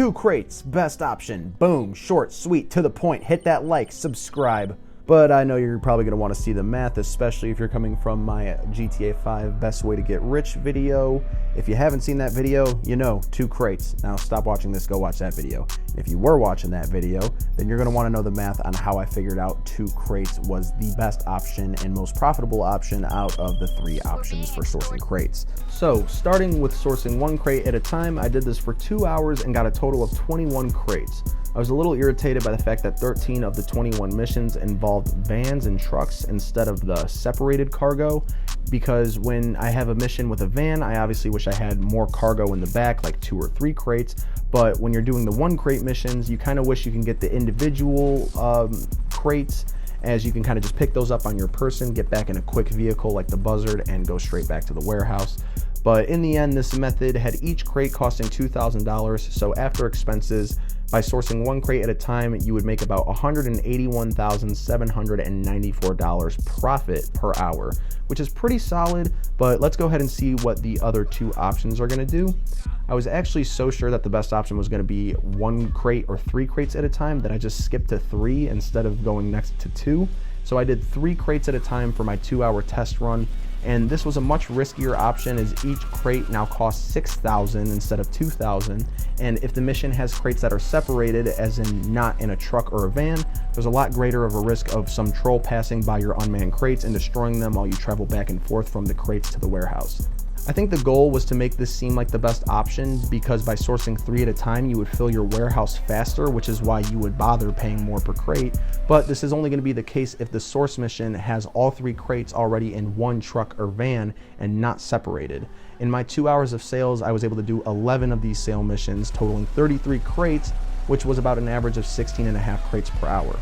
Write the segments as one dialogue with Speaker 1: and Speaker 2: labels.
Speaker 1: 2 crates, best option. Boom, short, sweet, to the point. Hit that like, subscribe. But I know you're probably going to want to see the math, especially if you're coming from my GTA 5 best way to get rich video. If you haven't seen that video, you know, 2 crates. Now stop watching this, go watch that video. If you were watching that video, then you're going to want to know the math on how I figured out 2 crates was the best option and most profitable option out of the 3 options for sourcing crates. So starting with sourcing 1 crate at a time, I did this for 2 hours and got a total of 21 crates. I was a little irritated by the fact that 13 of the 21 missions involved vans and trucks instead of the separated cargo, because when I have a mission with a van, I obviously wish I had more cargo in the back, like 2 or 3 crates. But when you're doing the 1 crate missions, you kind of wish you can get the individual crates, as you can kind of just pick those up on your person, get back in a quick vehicle like the Buzzard, and go straight back to the warehouse. But in the end, this method had each crate costing $2,000, so after expenses, by sourcing 1 crate at a time, you would make about $181,794 profit per hour, which is pretty solid. But let's go ahead and see what the other 2 options are going to do. I was actually so sure that the best option was going to be 1 crate or 3 crates at a time that I just skipped to 3 instead of going next to 2. So I did 3 crates at a time for my 2-hour test run. And this was a much riskier option, as each crate now costs $6,000 instead of $2,000. And if the mission has crates that are separated, as in not in a truck or a van, there's a lot greater of a risk of some troll passing by your unmanned crates and destroying them while you travel back and forth from the crates to the warehouse. I think the goal was to make this seem like the best option, because by sourcing 3 at a time, you would fill your warehouse faster, which is why you would bother paying more per crate. But this is only going to be the case if the source mission has all 3 crates already in 1 truck or van and not separated. In my 2 hours of sales, I was able to do 11 of these sale missions, totaling 33 crates, which was about an average of 16.5 crates per hour.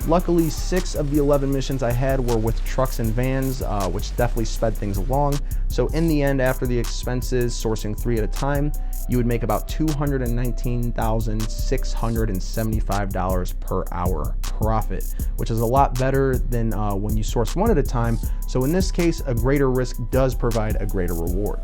Speaker 1: Luckily, 6 of the 11 missions I had were with trucks and vans, which definitely sped things along. So in the end, after the expenses, sourcing 3 at a time, you would make about $219,675 per hour profit, which is a lot better than when you source 1 at a time. So in this case, a greater risk does provide a greater reward.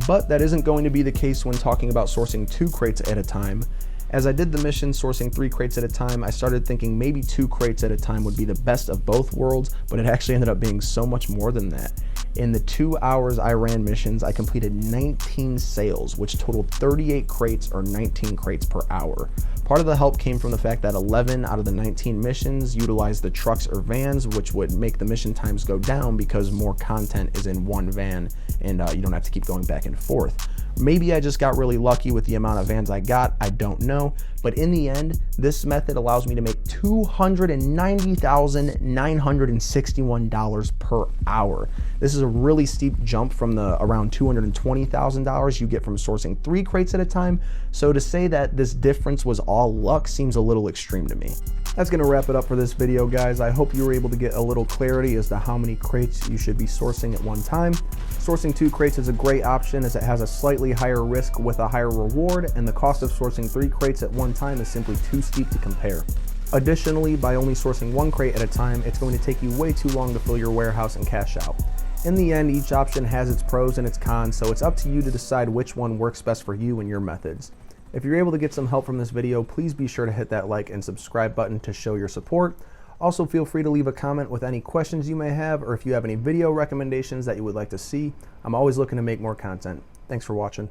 Speaker 1: But that isn't going to be the case when talking about sourcing 2 crates at a time. As I did the mission sourcing 3 crates at a time, I started thinking maybe 2 crates at a time would be the best of both worlds, but it actually ended up being so much more than that. In the 2 hours I ran missions, I completed 19 sales, which totaled 38 crates or 19 crates per hour. Part of the help came from the fact that 11 out of the 19 missions utilized the trucks or vans, which would make the mission times go down because more content is in 1 van and you don't have to keep going back and forth. Maybe I just got really lucky with the amount of vans I got, I don't know. But in the end, this method allows me to make $290,961 per hour. This is a really steep jump from the around $220,000 you get from sourcing 3 crates at a time. So to say that this difference was all luck seems a little extreme to me. That's going to wrap it up for this video, guys. I hope you were able to get a little clarity as to how many crates you should be sourcing at one time. Sourcing 2 crates is a great option, as it has a slightly higher risk with a higher reward, and the cost of sourcing 3 crates at one time is simply too steep to compare. Additionally, by only sourcing 1 crate at a time, it's going to take you way too long to fill your warehouse and cash out. In the end, each option has its pros and its cons, so it's up to you to decide which one works best for you and your methods. If you're able to get some help from this video, please be sure to hit that like and subscribe button to show your support. Also, feel free to leave a comment with any questions you may have, or if you have any video recommendations that you would like to see. I'm always looking to make more content. Thanks for watching.